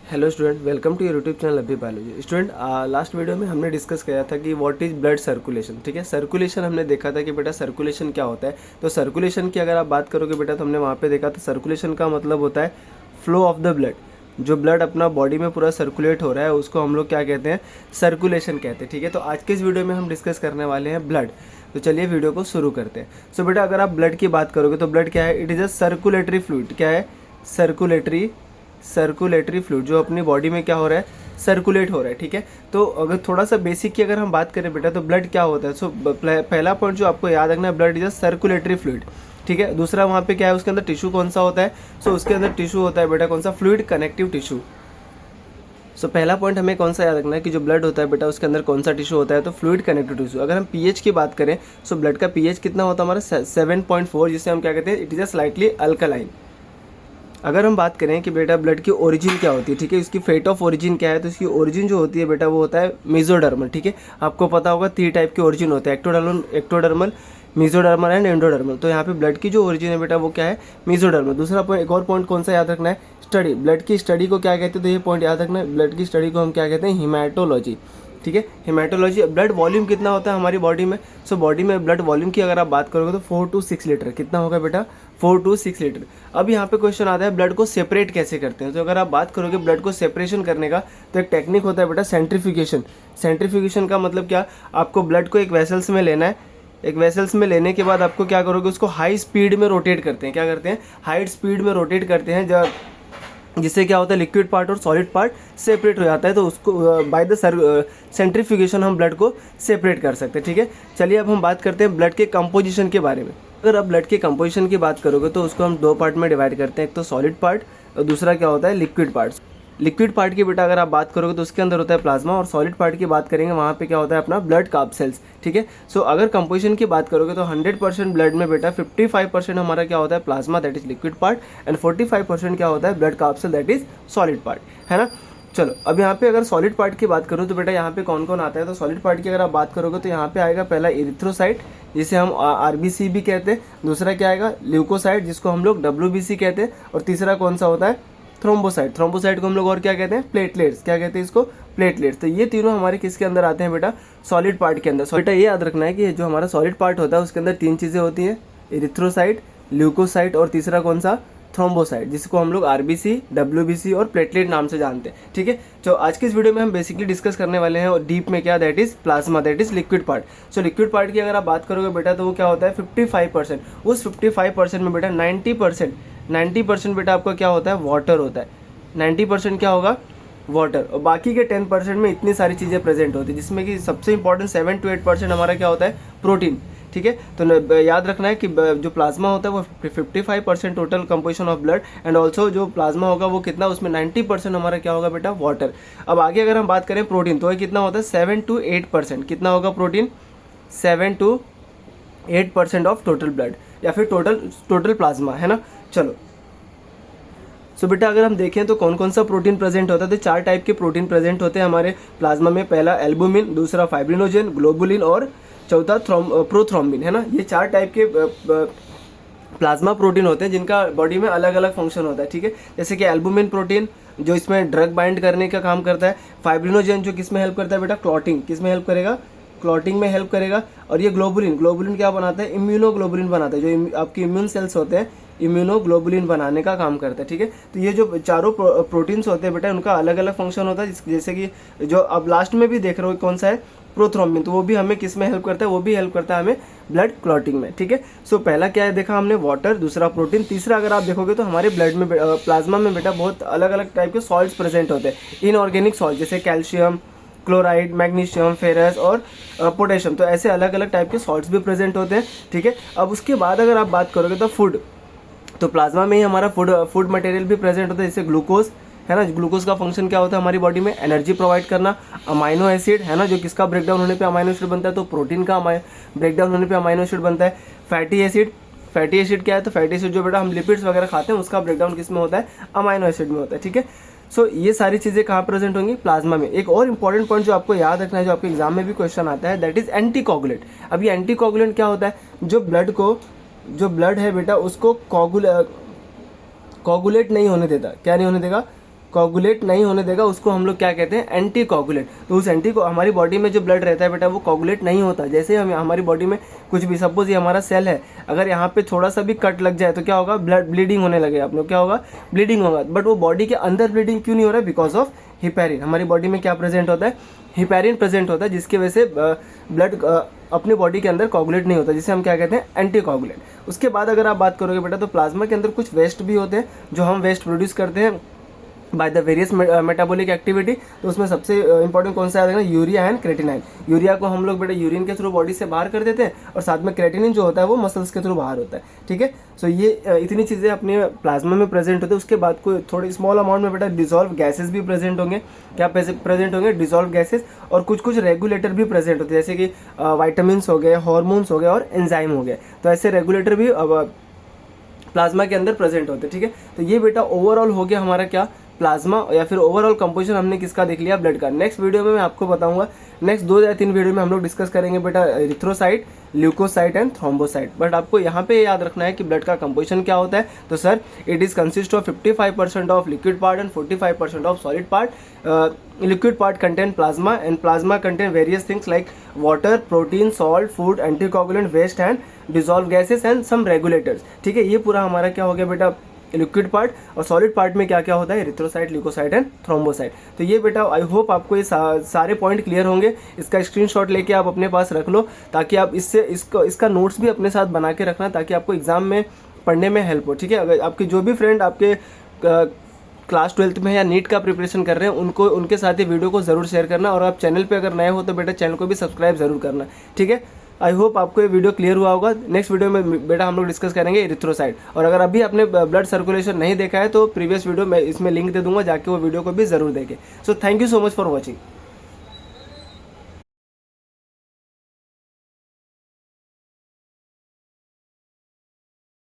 Hello student, welcome to your YouTube channel अभी biology. Student, last video में हमने discuss किया था कि व्हाट इज़ ब्लड सर्कुलेशन। ठीक है, सर्कुलेशन हमने देखा था कि बेटा सर्कुलेशन क्या होता है। तो सर्कुलेशन की अगर आप बात करोगे बेटा तो हमने वहाँ पे देखा था सर्कुलेशन का मतलब होता है फ्लो ऑफ द ब्लड। जो ब्लड अपना बॉडी में पूरा सर्कुलेट हो रहा है उसको हम लोग क्या कहते हैं, सर्कुलेशन कहते हैं। ठीक है, तो आज के इस वीडियो में हम डिस्कस करने वाले हैं ब्लड। तो चलिए वीडियो को शुरू करते हैं। सो बेटा अगर आप ब्लड की बात करोगे तो ब्लड क्या है, it is a circulatory fluid. क्या है, सर्कुलेटरी फ्लूइड, जो अपनी बॉडी में क्या हो रहा है, सर्कुलेट हो रहा है। ठीक है, तो अगर थोड़ा सा बेसिक की अगर हम बात करें बेटा तो ब्लड क्या होता है। सो पहला पॉइंट जो आपको याद रखना है, blood is a circulatory fluid. ठीक है, दूसरा वहाँ पे क्या है, उसके अंदर टिश्यू कौन सा होता है। सो उसके अंदर टिश्यू होता है बेटा कौन सा, फ्लूइड कनेक्टिव टिश्यू। सो पहला पॉइंट हमें कौन सा याद रखना है कि जो ब्लड होता है बेटा उसके अंदर कौन सा टिश्यू होता है, तो फ्लूइड कनेक्टिव टिश्यू। अगर हम पीएच की बात करें सो ब्लड का पीएच कितना होता है हमारा 7.4, जिसे हम क्या कहते हैं, it is a slightly alkaline. अगर हम बात करें कि बेटा ब्लड की ओरिजिन क्या होती है, ठीक है, इसकी फेट ऑफ ओरिजिन क्या है, तो इसकी ओरिजिन जो होती है बेटा वो होता है मेसोडर्मल। ठीक है, आपको पता होगा 3 टाइप के ओरिजिन होते हैं, एक्टोडर्मल, मेसोडर्मल एंड एंडोडर्मल। तो यहाँ पे ब्लड की जो ओरिजिन है बेटा वो क्या है, मेसोडर्मल। दूसरा पॉइंट, एक और पॉइंट कौन सा याद रखना है, स्टडी। ब्लड की स्टडी को क्या कहते हैं, तो ये पॉइंट याद रखना है, ब्लड की स्टडी को हम क्या कहते हैं, हिमेटोलॉजी। ठीक है, हिमेटोलॉजी। ब्लड वॉल्यूम कितना होता है हमारी बॉडी में। सो बॉडी में ब्लड वॉल्यूम की अगर आप बात करोगे तो 4 to 6 लीटर कितना होगा बेटा, 4 to 6 लीटर। अब यहाँ पे क्वेश्चन आता है ब्लड को सेपरेट कैसे करते हैं। तो अगर आप बात करोगे ब्लड को सेपरेशन करने का तो एक टेक्निक होता है बेटा सेंट्रीफ्यूगेशन। सेंट्रीफ्यूगेशन का मतलब क्या, आपको ब्लड को एक वेसल्स में लेना है, एक वेसल्स में लेने के बाद आपको क्या करोगे, उसको हाई स्पीड में रोटेट करते हैं। क्या करते हैं, हाई स्पीड में रोटेट करते हैं, जब जिससे क्या होता है लिक्विड पार्ट और सॉलिड पार्ट सेपरेट हो जाता है। तो उसको बाय द सेंट्रीफ्यूगेशन हम ब्लड को सेपरेट कर सकते हैं। ठीक है, चलिए अब हम बात करते हैं ब्लड के कंपोजिशन के बारे में। अगर आप ब्लड के कंपोजिशन की बात करोगे तो उसको हम 2 पार्ट में डिवाइड करते हैं, एक तो सॉलिड पार्ट और दूसरा क्या होता है, लिक्विड पार्ट। लिक्विड पार्ट की बेटा अगर आप बात करोगे तो उसके अंदर होता है प्लाज्मा, और सॉलिड पार्ट की बात करेंगे वहाँ पे क्या होता है अपना ब्लड कार्ब सेल्स। ठीक है, सो अगर कंपोजिशन की बात करोगे तो 100% ब्लड में बेटा 55% हमारा क्या होता है plasma, that is liquid part, and 45% क्या होता है blood corpuscle, that is solid part, है ना। चलो अब यहाँ पे अगर सॉलिड पार्ट की बात करूँ तो बेटा यहाँ पे कौन कौन आता है, तो सॉलिड पार्ट की अगर आप बात करोगे तो यहाँ पे आएगा पहला इरिथ्रोसाइट, जिसे हम आरबीसी भी कहते हैं। दूसरा क्या आएगा, ल्यूकोसाइट, जिसको हम लोग डब्ल्यूबीसी कहते हैं। और तीसरा कौन सा होता है, थ्रोम्बोसाइट। थ्रोम्बोसाइट को हम लोग और क्या कहते हैं, प्लेटलेट्स। क्या कहते हैं इसको, प्लेटलेट्स। तो ये तीनों हमारे किसके अंदर आते हैं बेटा, सॉलिड पार्ट के अंदर। बेटा ये याद रखना है कि जो हमारा सॉलिड पार्ट होता है उसके अंदर 3 चीज़ें होती हैं, इरिथ्रोसाइट, ल्यूकोसाइट और तीसरा कौन सा, थ्रोम्बोसाइट, जिसको हम लोग आरबीसी, डब्ल्यूबीसी और प्लेटलेट नाम से जानते हैं। ठीक है, तो आज की इस वीडियो में हम बेसिकली डिस्कस करने वाले हैं और डीप में क्या, that is plasma, that is liquid part. So liquid part की अगर आप बात करोगे बेटा तो वो क्या होता है 55%। उस 55% में बेटा 90% बेटा आपका क्या होता है, वाटर होता है। 90% क्या होगा, वाटर। और बाकी के 10% में इतनी सारी चीज़ें प्रेजेंट होती है, जिसमें कि सबसे इंपॉर्टेंट 7 to 8% हमारा क्या होता है, प्रोटीन। ठीक है, तो याद रखना है कि जो प्लाज्मा होता है वो 55% total composition of blood, and also जो प्लाज्मा होगा वो कितना, उसमें 90% हमारा क्या होगा बेटा, वाटर। अब आगे अगर हम बात करें प्रोटीन, तो ये कितना होता है 7 to 8%। कितना होगा protein, 7 to 8% of total blood, या फिर टोटल प्लाज्मा, है ना। चलो सो बेटा अगर हम देखें तो कौन कौन सा प्रोटीन प्रेजेंट होता है, तो 4 टाइप के प्रोटीन प्रेजेंट होते हैं हमारे प्लाज्मा में। पहला एल्बुमिन, दूसरा फाइब्रिनोजन, ग्लोबुलिन और चौथा प्रोथ्रोम्बिन, है ना। ये 4 टाइप के प्लाज्मा प्रोटीन होते हैं जिनका बॉडी में अलग अलग फंक्शन होता है। ठीक है, जैसे कि एल्बुमिन प्रोटीन जो इसमें ड्रग बाइंड करने का काम करता है, फाइब्रिनोजन जो किस में हेल्प करता है बेटा, क्लॉटिंग, किस में हेल्प करेगा, क्लॉटिंग में हेल्प करेगा। और ये ग्लोबुलिन क्या बनाता है, इम्यूनोग्लोबुलिन बनाता है, जो आपके इम्यून सेल्स होते हैं इम्यूनोग्लोबुलिन बनाने का काम करता है। ठीक है, तो ये जो चारों प्रोटीन्स होते हैं बेटा उनका अलग अलग फंक्शन होता है, जैसे कि जो अब लास्ट में भी देख रहे हो कौन सा है, प्रोथ्रोम्बिन, तो वो भी हमें किस में हेल्प करता है, वो भी हेल्प करता है हमें ब्लड क्लॉटिंग में। ठीक है, सो पहला क्या है देखा हमने, वाटर, दूसरा प्रोटीन, तीसरा अगर आप देखोगे तो हमारे ब्लड में प्लाज्मा में बेटा बहुत अलग अलग टाइप के सॉल्ट्स प्रेजेंट होते हैं, इनऑर्गेनिक सॉल्ट, जैसे कैल्शियम, क्लोराइड, मैग्नीशियम, फेरस और पोटेशियम। तो ऐसे अलग अलग टाइप के सॉल्ट्स भी प्रेजेंट होते हैं। ठीक है, अब उसके बाद अगर आप बात करोगे तो फूड, तो प्लाज्मा में ही हमारा फूड मटेरियल भी प्रेजेंट होता है, जैसे ग्लूकोज, है ना। ग्लूकोज का फंक्शन क्या होता है हमारी बॉडी में, एनर्जी प्रोवाइड करना। अमाइनो एसिड, है ना, जो किसका ब्रेकडाउन होने पे अमाइनो एसिड बनता है, तो प्रोटीन का ब्रेकडाउन होने पे अमाइनो एसिड बनता है। फैटी एसिड क्या है, तो फैटी एसिड जो बेटा हम लिपिड्स वगैरह खाते हैं उसका ब्रेकडाउन किस में होता है, अमाइनो एसिड में होता है। ठीक है, सो ये सारी चीज़ें कहाँ प्रेजेंट होंगी, प्लाज्मा में। एक और इंपॉर्टेंट पॉइंट जो आपको याद रखना है, जो आपके एग्जाम में भी क्वेश्चन आता है, दैट इज एंटीकोगुलेंट। अब ये एंटीकोगुलेंट क्या होता है, जो ब्लड है बेटा उसको कोगुलेट नहीं होने देता। क्या नहीं होने देगा, कोगुलेट नहीं होने देगा उसको हम लोग क्या कहते हैं, एंटी कोगुलेट। तो उस एंटी को हमारी बॉडी में जो ब्लड रहता है बेटा वो कोगुलेट नहीं होता। जैसे हम हमारी बॉडी में कुछ भी, सपोज ये हमारा सेल है, अगर यहाँ पे थोड़ा सा भी कट लग जाए तो क्या होगा, ब्लड ब्लीडिंग होने लगेगा, आप लोग क्या होगा, ब्लीडिंग होगा। बट वो बॉडी के अंदर ब्लीडिंग क्यों नहीं हो रहा है, बिकॉज ऑफ हिपैरिन। हमारी बॉडी में क्या प्रेजेंट होता है, हिपैरिन प्रेजेंट होता है, जिसकी वजह से ब्लड अपनी बॉडी के अंदर कोगुलेट नहीं होता, जिसे हम क्या कहते हैं, एंटी कोगुलेट। उसके बाद अगर आप बात करोगे बेटा तो प्लाज्मा के अंदर कुछ वेस्ट भी होते हैं जो हम वेस्ट प्रोड्यूस करते हैं by the various metabolic activity. तो उसमें सबसे इंपॉर्टेंट कौन सा है, यूरिया एंड क्रेटिनाइन। यूरिया को हम लोग बेटा यूरिन के थ्रू बॉडी से बाहर कर देते हैं और साथ में क्रेटिनिन जो होता है वो मसल्स के थ्रू बाहर होता है, ठीक है। सो ये इतनी चीज़ें अपने प्लाज्मा में प्रेजेंट होते हैं। उसके बाद कोई थोड़ी स्मॉल अमाउंट में बेटा डिजॉल्व गैसेज भी प्रेजेंट होंगे। क्या प्रेजेंट होंगे, डिजॉल्व गैसेज, और कुछ कुछ रेगुलेटर भी प्रेजेंट होते हैं, जैसे कि वाइटामिन्स हो गए, हार्मोन्स हो गए और एंजाइम हो गए। तो ऐसे रेगुलेटर भी प्लाज्मा के अंदर प्रेजेंट होते हैं, ठीक है। तो ये बेटा ओवरऑल हो गया हमारा क्या, प्लाज्मा, या फिर ओवरऑल कंपोजिशन हमने किसका देख लिया, ब्लड का। नेक्स्ट वीडियो में मैं आपको बताऊंगा, नेक्स्ट 2 या 3 वीडियो में हम लोग डिस्कस करेंगे बेटा erythrocyte, leukocyte and thrombocyte. But आपको यहाँ पे याद रखना है कि ब्लड का कंपोजिशन क्या होता है। तो sir it is consist of 55% of liquid part and 45% of solid part. Liquid part contain plasma and plasma contain various things like water, protein, salt, food, anticoagulant, waste and dissolve gases and some regulators, ठीक है। ये पूरा हमारा क्या हो गया बेटा liquid part. और सॉलिड पार्ट में क्या क्या होता है, एरिथ्रोसाइट, ल्यूकोसाइट एंड थ्रोम्बोसाइट। तो ये बेटा आई होप आपको ये सारे पॉइंट क्लियर होंगे। इसका स्क्रीनशॉट लेके आप अपने पास रख लो, ताकि आप इसका नोट्स भी अपने साथ बना के रखना, ताकि आपको एग्जाम में पढ़ने में हेल्प हो, ठीक है। अगर आपके जो भी फ्रेंड आपके क्लास 12th में या नीट का प्रिपरेशन कर रहे हैं उनके साथ ये वीडियो को जरूर शेयर करना। और आप चैनल पे अगर नए हो तो बेटा चैनल को भी सब्सक्राइब जरूर करना, ठीक है। आई होप आपको ये वीडियो क्लियर हुआ होगा। नेक्स्ट वीडियो में बेटा हम लोग डिस्कस करेंगे एरिथ्रोसाइट। और अगर अभी आपने ब्लड सर्कुलेशन नहीं देखा है तो प्रीवियस वीडियो मैं इसमें लिंक दे दूंगा, जाके वो वीडियो को भी जरूर देखें। So thank you so much for watching.